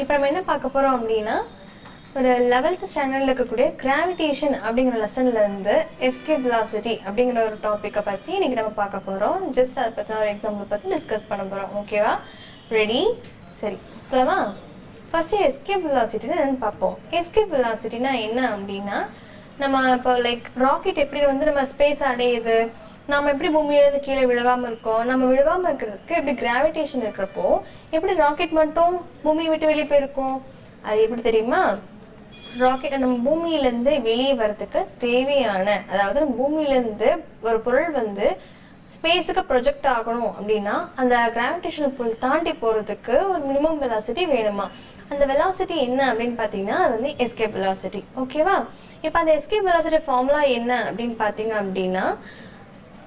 இப்போ நம்ம என்ன பார்க்க போகிறோம் அப்படின்னா ஒரு 11th ஸ்டாண்டர்டில் இருக்கக்கூடிய கிராவிடேஷன் அப்படிங்கிற லெசன்லேருந்து எஸ்கேப் வெலாசிட்டி அப்படிங்கிற ஒரு டாப்பிக்கை பற்றி இன்றைக்கி நம்ம பார்க்க போகிறோம். ஜஸ்ட் அதை பற்றி ஒரு எக்ஸாம்பிள் பற்றி டிஸ்கஸ் பண்ண போகிறோம். ஓகேவா? ரெடி? சரி, போகலாமா? ஃபஸ்ட்டு எஸ்கேப் வெலாசிட்டினா என்னென்னு பார்ப்போம். எஸ்கேப் வெலாசிட்டினா என்ன அப்படின்னா, நம்ம இப்போ லைக் ராக்கெட் எப்படி வந்து நம்ம ஸ்பேஸ் அடையுது, நம்ம எப்படி பூமியிலேருந்து கீழே விழுகாமல் இருக்கோம், நம்ம விழுகாமல் இருக்கிறதுக்கு எப்படி கிராவிடேஷன் இருக்கிறப்போ எப்படி ராக்கெட் மட்டும் பூமியை விட்டு வெளியே போயிருக்கோம். அது எப்படி தெரியுமா? ராக்கெட் நம்ம பூமியிலேருந்து வெளியே வர்றதுக்கு தேவையான, அதாவது நம்ம பூமியிலேருந்து ஒரு பொருள் வந்து ஸ்பேஸுக்கு ப்ரொஜெக்ட் ஆகணும் அப்படின்னா அந்த கிராவிடேஷனல் புல் தாண்டி போகிறதுக்கு ஒரு மினிமம் வெலாசிட்டி வேணுமா. அந்த வெலாசிட்டி என்ன அப்படின்னு பார்த்தீங்கன்னா அது வந்து எஸ்கேப் வெலாசிட்டி. ஓகேவா? இப்போ அந்த எஸ்கேப் வெலாசிட்டி ஃபார்முலா என்ன அப்படின்னு பார்த்தீங்க அப்படின்னா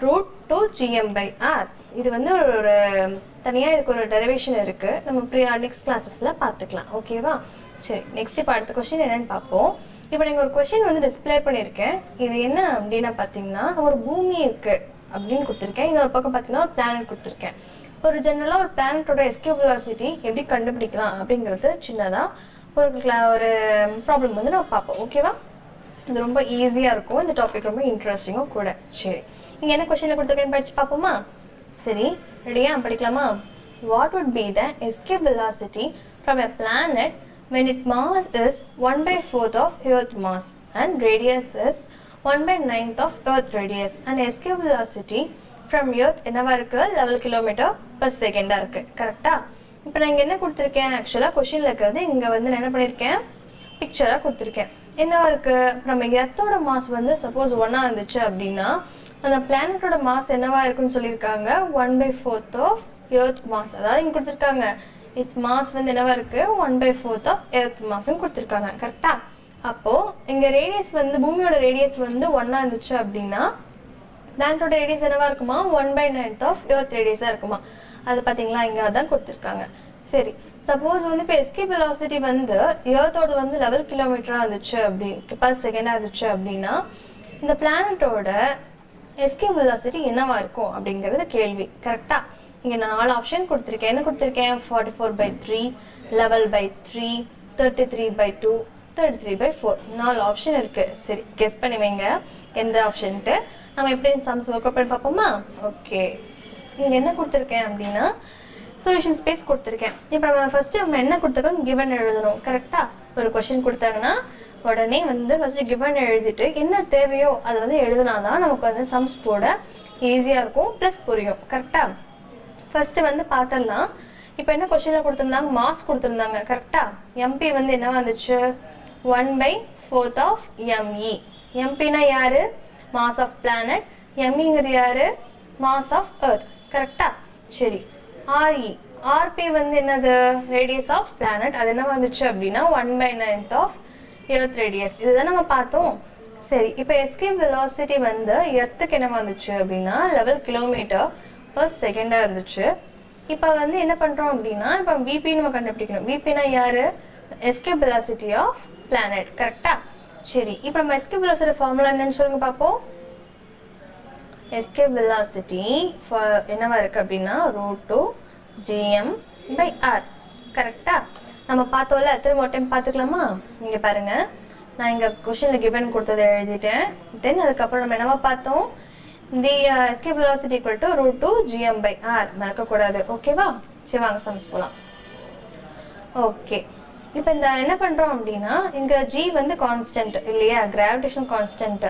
√2gm/r. இது வந்து ஒரு தனியாக இதுக்கு ஒரு டெரிவேஷன் இருக்குது. நம்ம நெக்ஸ்ட் கிளாஸஸில் பார்த்துக்கலாம். ஓகேவா? சரி, நெக்ஸ்ட் இப்போ அடுத்த கொஸ்டின் என்னன்னு பார்ப்போம். இப்போ நீங்கள் ஒரு கொஸ்டின் வந்து டிஸ்பிளே பண்ணியிருக்கேன். இது என்ன அப்படின்னா பார்த்தீங்கன்னா ஒரு பூமி இருக்குது அப்படின்னு கொடுத்துருக்கேன். இன்னொரு பக்கம் பார்த்தீங்கன்னா ஒரு பிளானட் கொடுத்துருக்கேன். ஒரு ஜென்ரலாக ஒரு பிளானட்டோட எஸ்கேப் வெலாசிட்டி எப்படி கண்டுபிடிக்கலாம் அப்படிங்கிறது சின்னதாக ஒரு ப்ராப்ளம் வந்து நம்ம பார்ப்போம். ஓகேவா? இது ரொம்ப ஈஸியாக இருக்கும். இந்த டாபிக் ரொம்ப இன்ட்ரெஸ்டிங்கும் கூட. சரி, இங்கே என்ன கொஸ்டினில் கொடுத்துருக்கேன்னு படித்து பார்ப்போமா? சரி, ரெடியா? படிக்கலாமா? What would be the escape velocity from a planet when its mass is 1/4 of Earth mass and radius is 1/9 of Earth radius and escape velocity from Earth என்னவா இருக்கு? 11 km/s இருக்கு. கரெக்டா? இப்போ நான் இங்கே என்ன கொடுத்துருக்கேன், ஆக்சுவலாக கொஸ்டினில் இருக்கிறது இங்கே வந்து நான் என்ன பண்ணியிருக்கேன், பிக்சராக கொடுத்துருக்கேன். என்னவா இருக்கு? நம்ம எர்த்தோட மாஸ் வந்து சப்போஸ் 1 இருந்துச்சு அப்படின்னா அந்த பிளானட்டோட மாஸ் என்னவா இருக்குன்னு சொல்லியிருக்காங்க, 1/4 of Earth mass. அதாவது இங்கே கொடுத்துருக்காங்க இட்ஸ் மாஸ் வந்து என்னவா இருக்கு, 1/4 of Earth massன்னு கொடுத்துருக்காங்க. கரெக்டா? அப்போ இங்க ரேடியஸ் வந்து பூமியோட ரேடியஸ் வந்து 1 இருந்துச்சு அப்படின்னா பிளானட்டோட ரேடியஸ் என்னவா இருக்குமா, 1/9 of Earth ரேடியஸா இருக்குமா. அது பார்த்தீங்களா, இங்கே அதான் கொடுத்துருக்காங்க. சரி, சப்போஸ் வந்து இப்போ எஸ்கேப் வெலாசிட்டி வந்து எர்த்தோட வந்து 11 km இருந்துச்சு per-second இருந்துச்சு அப்படின்னா இந்த பிளானட்டோட எஸ்கேப் வெலாசிட்டி என்னவா இருக்கும் அப்படிங்கிறது கேள்வி. கரெக்டா? இங்கே நான் 4 ஆப்ஷன் கொடுத்துருக்கேன். என்ன கொடுத்துருக்கேன்? 44/3, 11/3, 33/2, 33/4. 4 ஆப்ஷன் இருக்கு. சரி, கெஸ் பண்ணி வைங்க எந்த ஆப்ஷன்ட்டு. நம்ம எப்படி சம்ஸ் ஒர்க் அவுட் பண்ணி பார்ப்போமா? ஓகே, இங்கே என்ன கொடுத்துருக்கேன் அப்படின்னா சொல்யூஷன் ஸ்பேஸ் கொடுத்துருக்கேன். இப்போ நம்ம ஃபர்ஸ்ட் நம்ம என்ன கொடுத்துருக்கோம், கிவன் எழுதணும். கரெக்டா? ஒரு கொஸ்டின் கொடுத்தாங்கன்னா உடனே வந்து ஃபர்ஸ்ட் கிவன் எழுதிட்டு என்ன தேவையோ அதை வந்து எழுதுனாதான் நமக்கு வந்து சம்ஸ் போட ஈஸியாக இருக்கும், ப்ளஸ் புரியும். கரெக்டா? ஃபர்ஸ்ட் வந்து பார்த்துடலாம். இப்போ என்ன கொஸ்டினில் கொடுத்துருந்தாங்க, மாஸ் கொடுத்துருந்தாங்க. கரெக்டா? எம்பி வந்து என்ன வந்துச்சு, 1/4 of me. எம்பினா யாரு? Mass of planet. எம்இங்கிறது யாரு? Mass of earth. கரெக்டா? சரி, ஆர்இ ஆர்பி வந்து என்னது, ரேடியஸ் ஆஃப் பிளானட். அது என்ன வந்துச்சு அப்படின்னா 1/9 of Earth radius. இதுதான் நம்ம பார்த்தோம். சரி, இப்போ எஸ்கேப் வெலாசிட்டி வந்து எர்த்துக்கு என்ன வந்துச்சு அப்படின்னா 11 km/s இருந்துச்சு. இப்போ வந்து என்ன பண்ணுறோம் அப்படின்னா இப்போ விபி நம்ம கண்டுபிடிக்கணும். விபினா யாரு? Escape velocity of planet. கரெக்டா? சரி, இப்போ நம்ம எஸ்கேப் வெலாசிட்டி ஃபார்முலா என்னன்னு சொல்லுங்க பார்ப்போம். எஸ்கேப் வெலாசிட்டி என்னவா இருக்கு அப்படின்னா √2gm/r. கரெக்டா? நம்ம பார்த்தோம்ல, திரும்ப ஒரு டைம் பார்த்துக்கலாமா? இங்கே பாருங்க, நான் இங்கே கொஸ்டினில் கிவன் கொடுத்ததை எழுதிட்டேன். தென் அதுக்கப்புறம் நம்ம என்னவா பார்த்தோம், the escape velocity equal to √2gm/r. மறக்கக்கூடாது. ஓகேவா? சரி, வாங்க சம்ஸ் போகலாம். ஓகே, இப்போ இந்த என்ன பண்ணுறோம் அப்படின்னா இங்கே ஜி வந்து கான்ஸ்டன்ட் இல்லையா, கிராவிடேஷன் கான்ஸ்டன்ட்.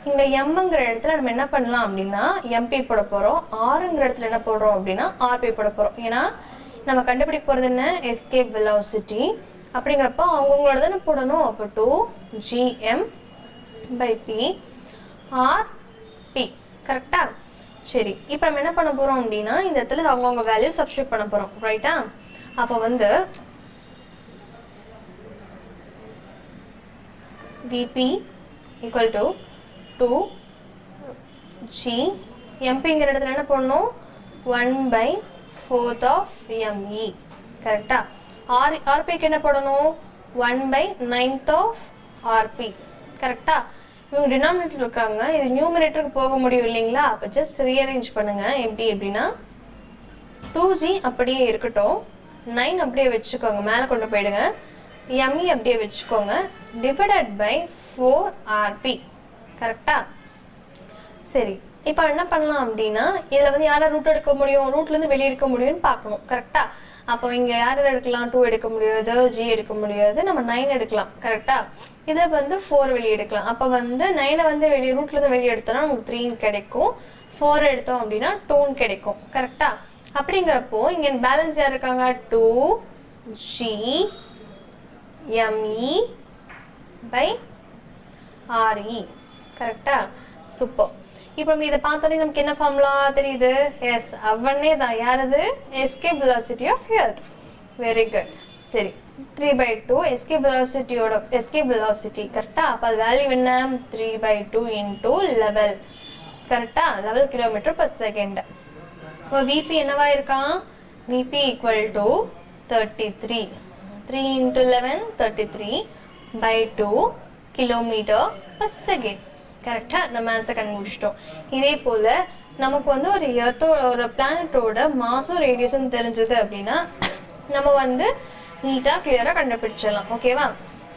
இங்கே எம்ங்கிற இடத்துல நம்ம என்ன பண்ணலாம் அப்படின்னா எம்பி போட போகிறோம். ஆறுங்கிற இடத்துல என்ன போடுறோம் அப்படின்னா ஆர்பி போட போகிறோம். ஏன்னா நம்ம கண்டுபிடிக்க போகிறது என்ன, எஸ்கேப் வெலாசிட்டி. அப்படிங்கிறப்போ அவங்களோட தானே போடணும். அப்போ 2gm/p r/p. கரெக்டா? சரி, இப்போ நம்ம என்ன பண்ண போகிறோம் அப்படின்னா இந்த இடத்துல அவங்கவுங்க வேல்யூ சப்ஸ்டியூட் பண்ண போகிறோம். ரைட்டா? அப்போ வந்து vp ஈக்குவல் டு 2g எம்பிங்கிற இடத்துல என்ன பண்ணணும், 1/4 of me. கரெக்டா? ஆர்பிக்கு என்ன போடணும், 1/9 of rp. கரெக்டா? இவங்க டினாமினேட்டர் இருக்காங்க, இது நியூமரேட்டருக்கு போக முடியும் இல்லைங்களா. அப்போ ஜஸ்ட் ரீஅரேஞ்ச் பண்ணுங்க. எப்படி அப்படின்னா 2g அப்படியே இருக்கட்டும், 9 அப்படியே வச்சுக்கோங்க, மேலே கொண்டு போயிடுங்க. ME அப்படியே வச்சுக்கோங்க, டிவைடட் பை 4RP. கரெக்டா? சரி, இப்போ என்ன பண்ணலாம் அப்படின்னா இதில் வந்து யாரை ரூட் எடுக்க முடியும், ரூட்லேருந்து வெளியே எடுக்க முடியும்னு பார்க்கணும். கரெக்டா? அப்போ இங்கே யார் எடுக்கலாம், 2 எடுக்க முடியாது, G எடுக்க முடியாது, நம்ம 9 எடுக்கலாம். கரெக்டா? இதை வந்து 4 வெளியே எடுக்கலாம். அப்போ வந்து 9 வந்து வெளியே ரூட்லேருந்து வெளியே எடுத்தோம்னா நமக்கு 3 கிடைக்கும், 4 எடுத்தோம் அப்படின்னா 2 கிடைக்கும். கரெக்டா? அப்படிங்கிறப்போ இங்கே பேலன்ஸ் யார் இருக்காங்க, 2G ME by RE. கரெக்டா? சூப்பர். இப்போ நம்ம இதை பார்த்தோன்னே நமக்கு என்ன ஃபார்முலா தெரியுது? எஸ், அவனே தான். யாரது? Escape velocity of earth. Very good. சரி, 3/2 எஸ்கேப் வெலாசிட்டியோட எஸ்கேப் வெலாசிட்டி. கரெக்டா? அப்போ அது வேல்யூ என்ன? 3/2 இன்டூ 11. கரெக்டா? 11 km/s. இப்போ VP என்னவா இருக்கான்? VP equal to 33. 3 into 11 33/2 km/s. கரெக்டா? நம்ம ஆன்சர் கண்டுபிடிச்சிட்டோம். இதே போல நமக்கு வந்து ஒரு எர்த்தோட ஒரு பிளானட்டோட மாசும் ரேடியஸும் தெரிஞ்சது அப்படின்னா நம்ம வந்து நீட்டாக கிளியராக கண்டுபிடிச்சிடலாம். ஓகேவா?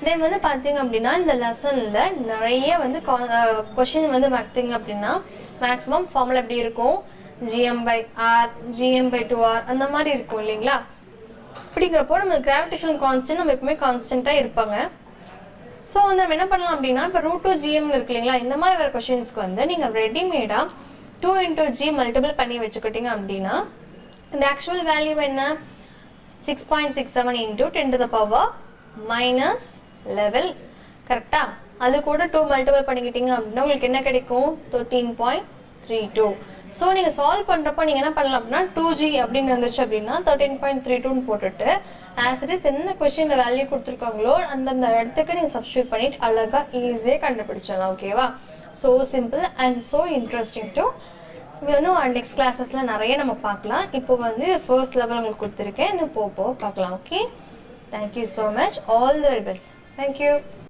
தென் வந்து பார்த்தீங்க அப்படின்னா இந்த லெசனில் நிறைய வந்து கொஷின் வந்து பார்த்தீங்க அப்படின்னா மேக்ஸிமம் ஃபார்முலா எப்படி இருக்கும், GM/R, GM/2R அந்த மாதிரி இருக்கும் இல்லைங்களா? அப்படிங்கிறப்போ நம்ம கிராவிடேஷனல் கான்ஸ்டன்ட் நம்ம எப்பவுமே கான்ஸ்டன்ட்டாக இருப்பாங்க. ஸோ வந்து நம்ம என்ன பண்ணலாம் அப்படின்னா இப்போ √2GM இருக்கு இல்லைங்களா, இந்த மாதிரி வர கொஷின்ஸ்க்கு வந்து நீங்கள் ரெடிமேடாக 2 into G மல்டிபிள் பண்ணி வச்சுக்கிட்டீங்க அப்படின்னா இந்த ஆக்சுவல் வேல்யூ என்ன, 6.67 into 10⁻⁻11. கரெக்டா? அது கூட 2 மல்டிபிள் பண்ணிக்கிட்டீங்க அப்படின்னா உங்களுக்கு என்ன கிடைக்கும், 13.32. ஸோ நீங்கள் சால்வ் பண்ணுறப்போ நீங்கள் என்ன பண்ணலாம் அப்படின்னா 2G அப்படின்னு இருந்துச்சு அப்படின்னா 13.32 போட்டுட்டு ஆஸ் இட் இஸ் என்ன கொஸ்டின் வேல்யூ கொடுத்துருக்காங்களோ அந்தந்த இடத்துக்கு நீங்கள் சப்ஸ்டியூட் பண்ணிட்டு அழகாக ஈஸியாக கண்டுபிடிச்சலாம். ஓகேவா? So simple and so interesting to இன்னும் நெக்ஸ்ட் கிளாஸஸில் நிறைய நம்ம பார்க்கலாம். இப்போ வந்து ஃபர்ஸ்ட் லெவல் உங்களுக்கு கொடுத்துருக்கேன், இன்னும் போக பார்க்கலாம். Okay, thank you so much, all the very best. Thank you.